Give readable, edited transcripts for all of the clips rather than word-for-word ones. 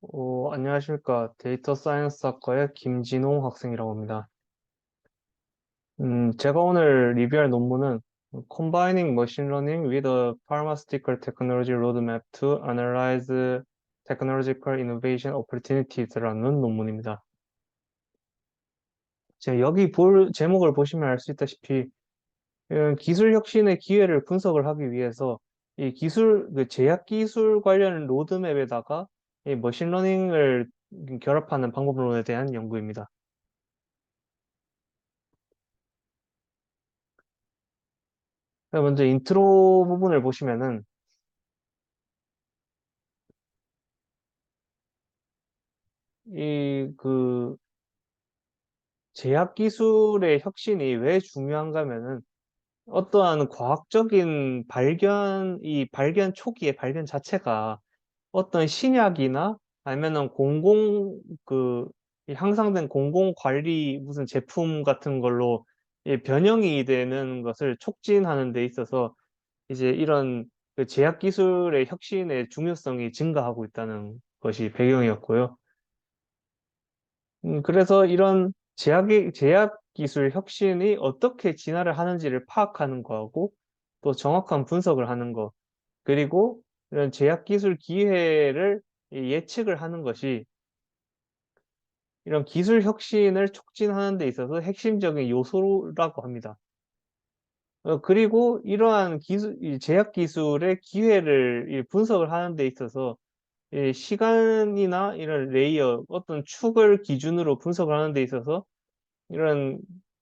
안녕하십니까. 데이터 사이언스 학과의 김진홍 학생이라고 합니다. 제가 오늘 리뷰할 논문은 Combining Machine Learning with a Pharmaceutical Technology Roadmap to Analyze Technological Innovation Opportunities라는 논문입니다. 여기 볼 제목을 보시면 알 수 있다시피 기술 혁신의 기회를 분석을 하기 위해서 이 제약 기술 관련 로드맵에다가 이 머신러닝을 결합하는 방법론에 대한 연구입니다. 먼저 인트로 부분을 보시면은 이 제약 기술의 혁신이 왜 중요한가면은 어떠한 과학적인 이 발견 초기의 발견 자체가 어떤 신약이나 아니면은 이 향상된 공공 관리 무슨 제품 같은 걸로 변형이 되는 것을 촉진하는 데 있어서 이제 이런 그 제약 기술의 혁신의 중요성이 증가하고 있다는 것이 배경이었고요. 그래서 이런 제약 기술 혁신이 어떻게 진화를 하는지를 파악하는 거하고 또 정확한 분석을 하는 거, 그리고 이런 제약 기술 기회를 예측을 하는 것이 이런 기술 혁신을 촉진하는 데 있어서 핵심적인 요소라고 합니다. 그리고 이러한 이 제약 기술의 기회를 이 분석을 하는 데 있어서 이 시간이나 이런 어떤 축을 기준으로 분석을 하는 데 있어서 이런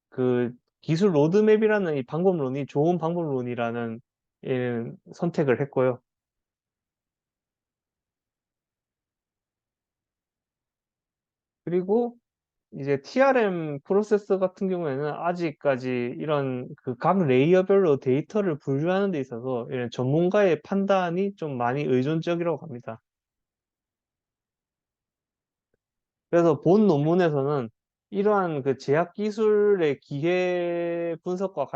그 기술 로드맵이라는 이 방법론이 좋은 방법론이라는 선택을 했고요. 그리고 이제 TRM 프로세서 같은 경우에는 아직까지 이런 그 각 레이어별로 데이터를 분류하는 데 있어서 이런 전문가의 판단이 좀 많이 의존적이라고 합니다. 그래서 본 논문에서는 이러한 그 제약 기술의 기계 분석과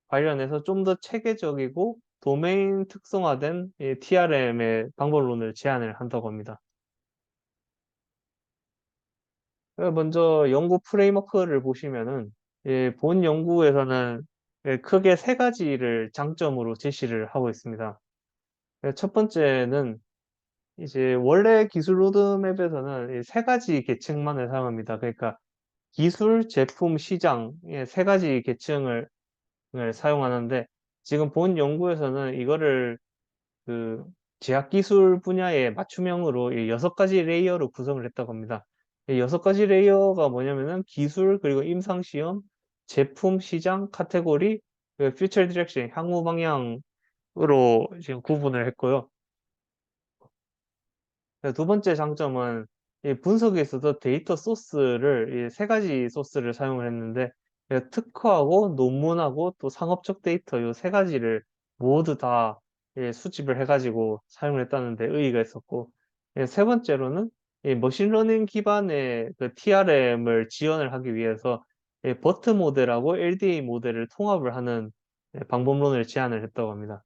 관련해서 좀 더 체계적이고 도메인 특성화된 TRM의 방법론을 제안을 한다고 합니다. 먼저 연구 프레임워크를 보시면은 본 연구에서는 크게 세 가지를 장점으로 제시를 하고 있습니다. 첫 번째는 이제 원래 기술 로드맵에서는 이세 가지 계층만을 사용합니다. 그러니까 기술, 제품, 시장 세 가지 계층을 사용하는데 지금 본 연구에서는 이거를 그 제약 기술 분야의 맞춤형으로 이 여섯 가지 레이어로 구성을 했다고 합니다. 이 여섯 가지 레이어가 뭐냐면은 기술, 그리고 임상 시험, 제품, 시장, 카테고리, 그 퓨처 디렉션, 향후 방향으로 지금 구분을 했고요. 두 번째 장점은 이 분석에 있어서 데이터 소스를 이 세 가지 소스를 사용을 했는데 특허하고 논문하고 또 상업적 데이터 이 세 가지를 모두 다 수집을 해가지고 사용을 했다는 데 의의가 있었고 세 번째로는 이 머신러닝 기반의 그 TRM을 지원을 하기 위해서 버트 모델하고 LDA 모델을 통합을 하는 방법론을 제안을 했다고 합니다.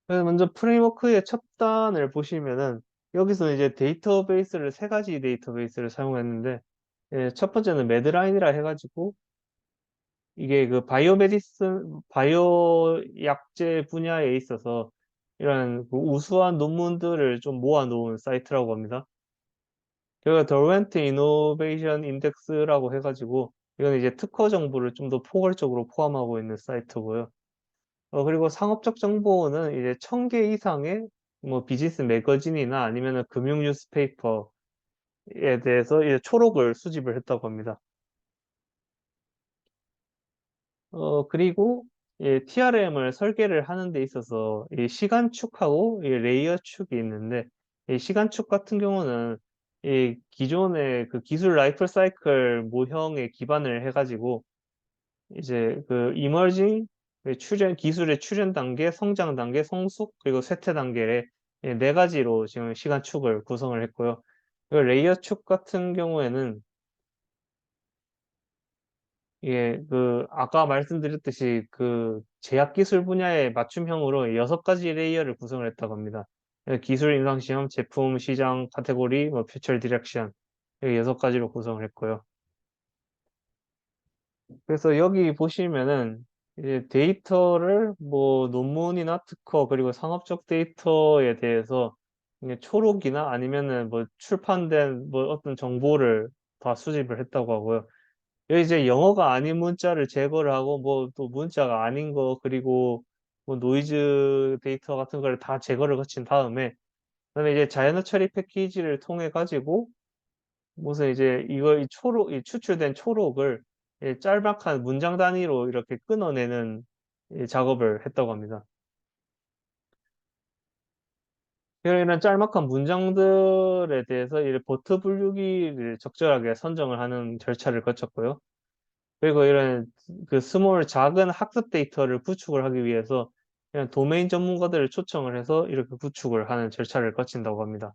그래서 먼저 프레임워크의 첫 단을 보시면은 여기서 이제 세 가지 데이터베이스를 사용했는데 첫 번째는 매드라인이라 해가지고 이게 그 바이오 약제 분야에 있어서 이런 그 우수한 논문들을 좀 모아놓은 사이트라고 합니다. 그리고 더벤트 이노베이션 인덱스라고 해가지고 이건 이제 특허 정보를 좀 더 포괄적으로 포함하고 있는 사이트고요. 그리고 상업적 정보는 이제 1000개 이상의 뭐 비즈니스 매거진이나 아니면은 금융 뉴스페이퍼에 대해서 이제 초록을 수집을 했다고 합니다. 그리고 TRM을 설계를 하는 데 있어서 이 시간축하고 이 레이어 축이 있는데 이 시간축 같은 경우는 이 기존의 그 기술 라이프 사이클 모형에 기반을 해가지고 이제 그 이머징 기술의 출현 단계, 성장 단계, 성숙, 그리고 쇠퇴 단계의 네 가지로 지금 시간축을 구성을 했고요. 그 레이어 축 같은 경우에는 이게 그 아까 말씀드렸듯이 그 제약 기술 분야의 맞춤형으로 여섯 가지 레이어를 구성을 했다고 합니다. 기술 인상 시험, 제품 시장 카테고리, 뭐 퓨처 디렉션 이 6가지로 구성을 했고요. 그래서 여기 보시면은 이제 데이터를 뭐 논문이나 특허 그리고 상업적 데이터에 대해서 이게 초록이나 아니면은 뭐 출판된 뭐 어떤 정보를 다 수집을 했다고 하고요. 여기 이제 영어가 아닌 문자를 제거를 하고 뭐 또 문자가 아닌 거 그리고 뭐 노이즈 데이터 같은 걸 다 제거를 거친 다음에 그다음에 이제 자연어 처리 패키지를 통해 가지고 무슨 이제 이거 이 초록 이 추출된 초록을 짤막한 문장 단위로 이렇게 끊어내는 작업을 했다고 합니다. 이런 짤막한 문장들에 대해서 이 버트 분류기를 적절하게 선정을 하는 절차를 거쳤고요. 그리고 이런 그 스몰 작은 학습 데이터를 구축을 하기 위해서 이런 도메인 전문가들을 초청을 해서 이렇게 구축을 하는 절차를 거친다고 합니다.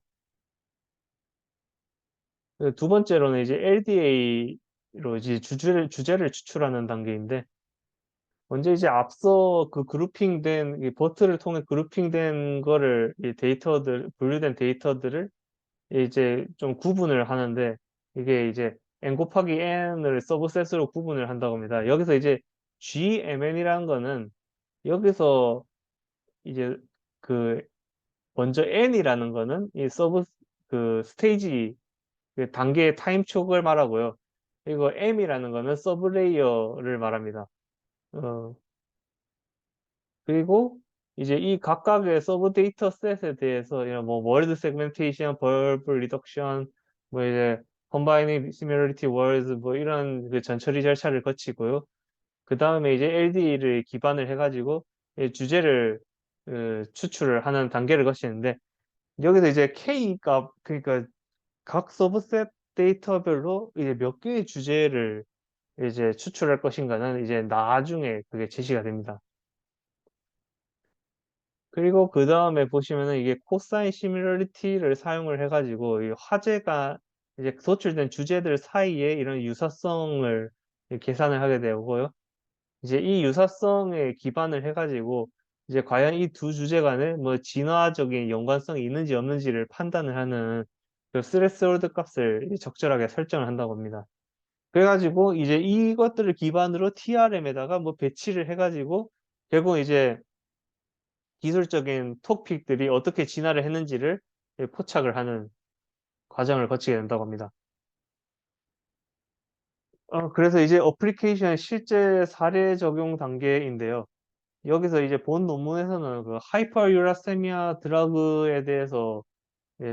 두 번째로는 이제 LDA로 이제 주제를 추출하는 단계인데 먼저 이제 앞서 그 그룹핑된 이 버트를 통해 그룹핑된 거를 이 데이터들 분류된 데이터들을 이제 좀 구분을 하는데 이게 이제 n 곱하기 n을 서브셋으로 구분을 한다고 합니다. 여기서 이제 GMN이라는 거는 여기서 이제 그 먼저 n이라는 거는 이 서브 그 스테이지 그 단계의 타임촉을 말하고요. 그리고 m이라는 거는 서브 레이어를 말합니다. 어, 그리고 이제 이 각각의 서브 데이터 셋에 대해서 이런 뭐 월드 세그멘테이션, 벌브 리덕션, 뭐 이제 컴바이닝 시뮬러리티 월드 뭐 이런 그 전처리 절차를 거치고요. 그 다음에 이제 LD를 기반을 해가지고 주제를 추출을 하는 단계를 거치는데 여기서 이제 K 값 그러니까 각 서브셋 데이터별로 이제 몇 개의 주제를 이제 추출할 것인가는 이제 나중에 그게 제시가 됩니다. 그리고 그 다음에 보시면은 이게 코사인 시뮬러리티를 사용을 해가지고 이 화제가 이제 도출된 주제들 사이에 이런 유사성을 계산을 하게 되고요. 이제 이 유사성에 기반을 해가지고 이제 과연 이 두 주제 간에 뭐 진화적인 연관성이 있는지 없는지를 판단을 하는 그 스레스홀드 값을 적절하게 설정을 한다고 합니다. 그래가지고 이제 이것들을 기반으로 TRM에다가 뭐 배치를 해가지고 결국 이제 기술적인 토픽들이 어떻게 진화를 했는지를 포착을 하는 과정을 거치게 된다고 합니다. 그래서 이제 어플리케이션 실제 사례 적용 단계인데요. 여기서 이제 본 논문에서는 그 하이퍼유라세미아 드러그에 대해서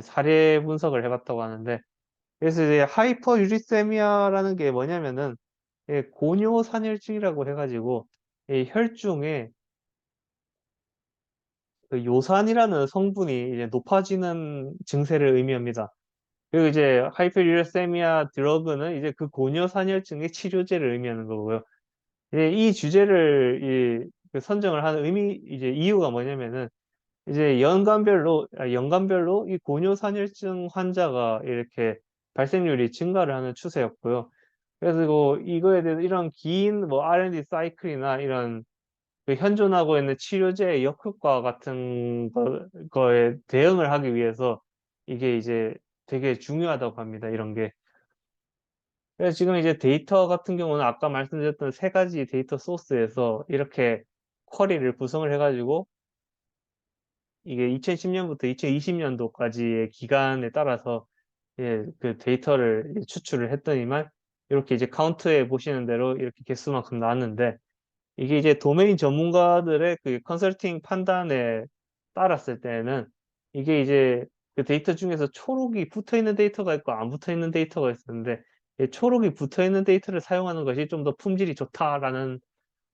사례 분석을 해봤다고 하는데, 그래서 이제 하이퍼유리세미아라는 게 뭐냐면은 고뇨산혈증이라고 해가지고 이 혈중에 그 요산이라는 성분이 이제 높아지는 증세를 의미합니다. 그리고 이제 하이퍼유레세미아 드러그는 이제 그 고뇨산혈증의 치료제를 의미하는 거고요. 이 주제를 그 선정을 하는 이제 이유가 뭐냐면은 이제 연간별로 이 고뇨산혈증 환자가 이렇게 발생률이 증가를 하는 추세였고요. 그래서 이거에 대해서 이런 긴 뭐 R&D 사이클이나 이런 그 현존하고 있는 치료제의 역효과 같은 거에 대응을 하기 위해서 이게 이제 되게 중요하다고 합니다. 이런 게. 그래서 지금 이제 데이터 같은 경우는 아까 말씀드렸던 3가지 데이터 소스에서 이렇게 쿼리를 구성을 해가지고 이게 2010년부터 2020년도까지의 기간에 따라서 그 데이터를 추출을 했더니만 이렇게 이제 카운트해 보시는 대로 이렇게 개수만큼 나왔는데 이게 이제 도메인 전문가들의 그 컨설팅 판단에 따랐을 때는 이게 이제 그 데이터 중에서 초록이 붙어 있는 데이터가 있고 안 붙어 있는 데이터가 있었는데 이 초록이 붙어 있는 데이터를 사용하는 것이 좀 더 품질이 좋다라는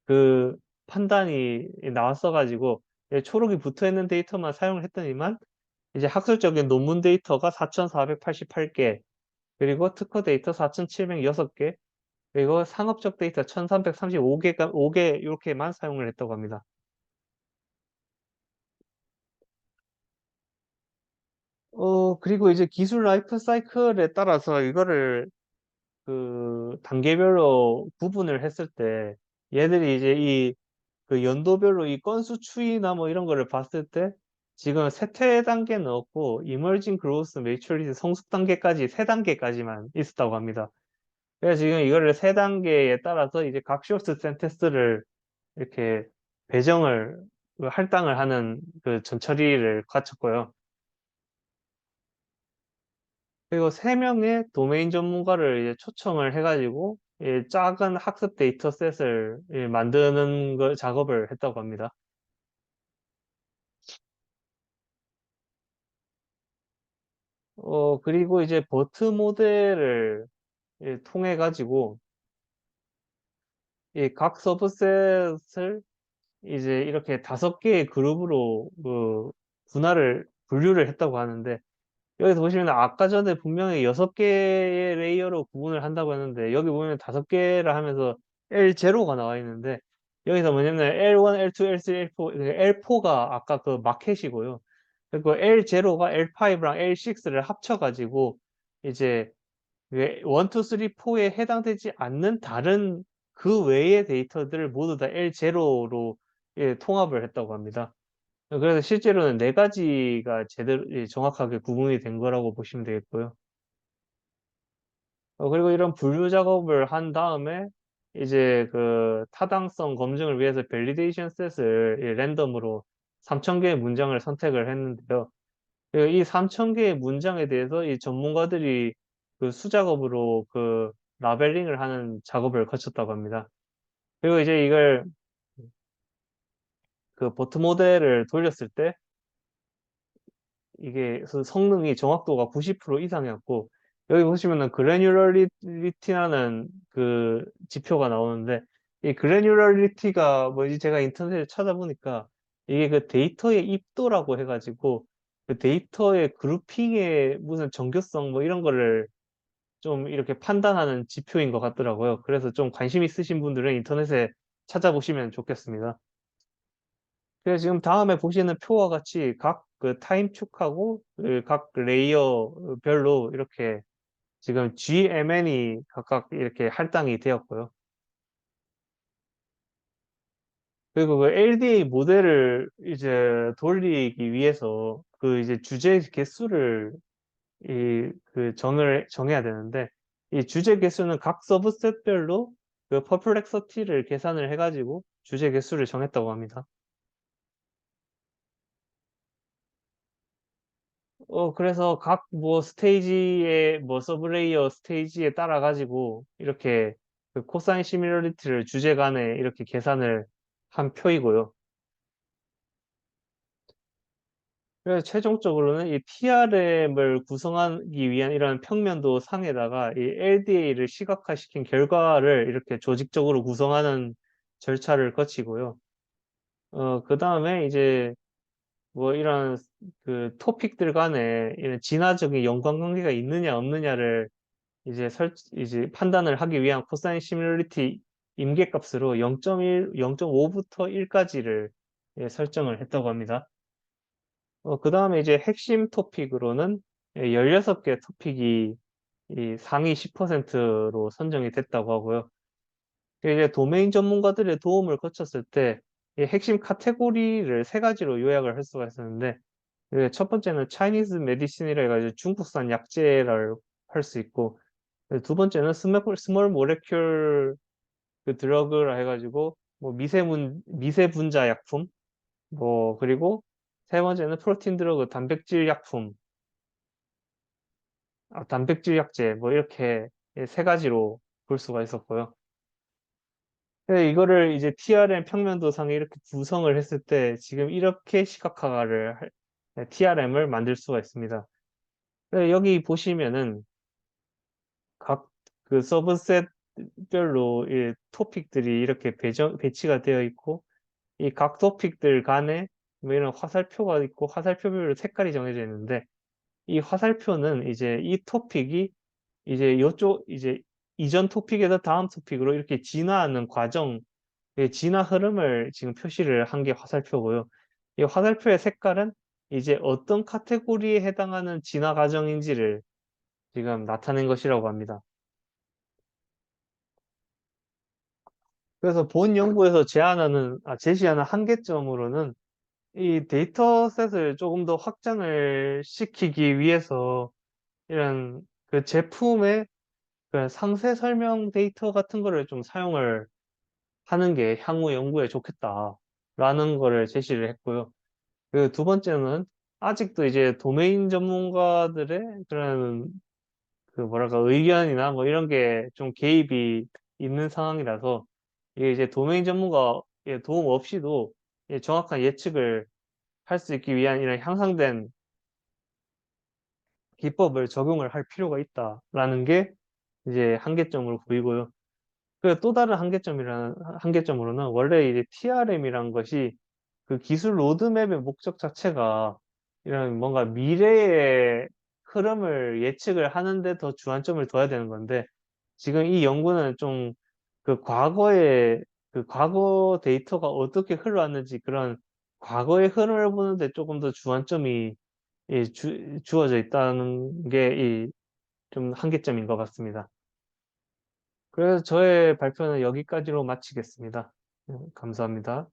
그 판단이 나왔어 가지고 초록이 붙어 있는 데이터만 사용을 했더니만 이제 학술적인 논문 데이터가 4,488개 그리고 특허 데이터 4,706개 그리고 상업적 데이터 1335개가 5개 이렇게만 사용을 했다고 합니다. 그리고 이제 기술 라이프 사이클에 따라서 이거를 그 단계별로 구분을 했을 때 얘들이 이제 그 연도별로 이 건수 추이나 뭐 이런 거를 봤을 때 지금 세퇴 단계는 없고 이머징 그로스 매추리티 성숙 단계까지 세 단계까지만 있었다고 합니다. 그래서 지금 이거를 세 단계에 따라서 이제 각 쇼트 센테스를 이렇게 배정을 할당을 하는 그 전처리를 거쳤고요. 그리고 세 명의 도메인 전문가를 이제 초청을 해가지고 작은 학습 데이터셋을 만드는 걸 작업을 했다고 합니다. 그리고 이제 버트 모델을 통해 가지고 이 각 서브셋을 이제 이렇게 다섯 개의 그룹으로 분류를 했다고 하는데, 여기서 보시면 아까 전에 분명히 여섯 개의 레이어로 구분을 한다고 했는데 여기 보면 다섯 개라 하면서 L0가 나와 있는데, 여기서 뭐냐면 L1, L2, L3, L4, L4가 아까 그 마켓이고요. 그리고 L0가 L5랑 L6를 합쳐가지고 이제 1, 2, 3, 4에 해당되지 않는 다른 그 외의 데이터들을 모두 다 L0로 통합을 했다고 합니다. 그래서 실제로는 네 가지가 제대로 정확하게 구분이 된 거라고 보시면 되겠고요. 그리고 이런 분류 작업을 한 다음에 이제 그 타당성 검증을 위해서 밸리데이션 셋을 랜덤으로 3,000개의 문장을 선택을 했는데요. 이 3,000개의 문장에 대해서 이 전문가들이 그 수작업으로 그 라벨링을 하는 작업을 거쳤다고 합니다. 그리고 이제 이걸 그 보트 모델을 돌렸을 때 이게 그 성능이 정확도가 90% 이상이었고, 여기 보시면은 그래뉴럴리티라는 그 지표가 나오는데, 이 그래뉴럴리티가 뭐지, 제가 인터넷에 찾아보니까 이게 그 데이터의 입도라고 해가지고 그 데이터의 그룹핑의 무슨 정교성 뭐 이런 거를 좀 이렇게 판단하는 지표인 것 같더라고요. 그래서 좀 관심 있으신 분들은 인터넷에 찾아보시면 좋겠습니다. 그래서 지금 다음에 보시는 표와 같이 각 그 타임축하고 그각 레이어별로 이렇게 지금 GMN이 각각 이렇게 할당이 되었고요. 그리고 그 LDA 모델을 이제 돌리기 위해서 그 이제 주제 개수를 정해야 되는데, 이 주제 개수는 각 서브셋별로 그 퍼플렉서티를 계산을 해가지고 주제 개수를 정했다고 합니다. 그래서 각 뭐 스테이지의 뭐 서브레이어 스테이지에 따라 가지고 이렇게 그 코사인 시밀러리티를 주제 간에 이렇게 계산을 한 표이고요. 그래서 최종적으로는 이 TRM을 구성하기 위한 이런 평면도 상에다가 이 LDA를 시각화시킨 결과를 이렇게 조직적으로 구성하는 절차를 거치고요. 그 다음에 이제 뭐 이런 그 토픽들 간에 이런 진화적인 연관관계가 있느냐 없느냐를 이제 판단을 하기 위한 코사인 시뮬리티 임계값으로 0.1, 0.5부터 1까지를 설정을 했다고 합니다. 그 다음에 이제 핵심 토픽으로는 16개 토픽이 이 상위 10%로 선정이 됐다고 하고요. 이제 도메인 전문가들의 도움을 거쳤을 때 이 핵심 카테고리를 세 가지로 요약을 할 수가 있었는데, 첫 번째는 차이니즈 메디신이라 해가지고 중국산 약재를 할 수 있고, 두 번째는 스몰 모레큘 그 드러그라 해가지고 뭐 미세분자 약품, 뭐 그리고 세 번째는 프로틴 드러그 단백질 약품, 단백질 약제 뭐 이렇게 세 가지로 볼 수가 있었고요. 이거를 이제 TRM 평면도상에 이렇게 구성을 했을 때 지금 이렇게 TRM을 만들 수가 있습니다. 여기 보시면은 각 그 서브셋별로 이 토픽들이 이렇게 배치가 되어 있고, 이 각 토픽들 간에 뭐 이런 화살표가 있고 화살표별로 색깔이 정해져 있는데, 이 화살표는 이제 이 토픽이 이제 요쪽 이제 이전 토픽에서 다음 토픽으로 이렇게 진화하는 과정, 진화 흐름을 지금 표시를 한 게 화살표고요. 이 화살표의 색깔은 이제 어떤 카테고리에 해당하는 진화 과정인지를 지금 나타낸 것이라고 합니다. 그래서 본 연구에서 제시하는 한계점으로는 이 데이터셋을 조금 더 확장을 시키기 위해서 이런 그 제품의 그 상세 설명 데이터 같은 거를 좀 사용을 하는 게 향후 연구에 좋겠다라는 거를 제시를 했고요. 그 두 번째는 아직도 이제 도메인 전문가들의 그런 그 뭐랄까 의견이나 뭐 이런 게 좀 개입이 있는 상황이라서 이게 이제 도메인 전문가의 도움 없이도 정확한 예측을 할 수 있기 위한 이런 향상된 기법을 적용을 할 필요가 있다라는 게 이제 한계점으로 보이고요. 그 또 다른 한계점으로는 원래 이제 TRM이란 것이 그 기술 로드맵의 목적 자체가 이런 뭔가 미래의 흐름을 예측을 하는데 더 주안점을 둬야 되는 건데 지금 이 연구는 좀 그 과거의 그 과거 데이터가 어떻게 흘러왔는지 그런 과거의 흐름을 보는데 조금 더 주안점이 주어져 있다는 게 이 좀 한계점인 것 같습니다. 그래서 저의 발표는 여기까지로 마치겠습니다. 감사합니다.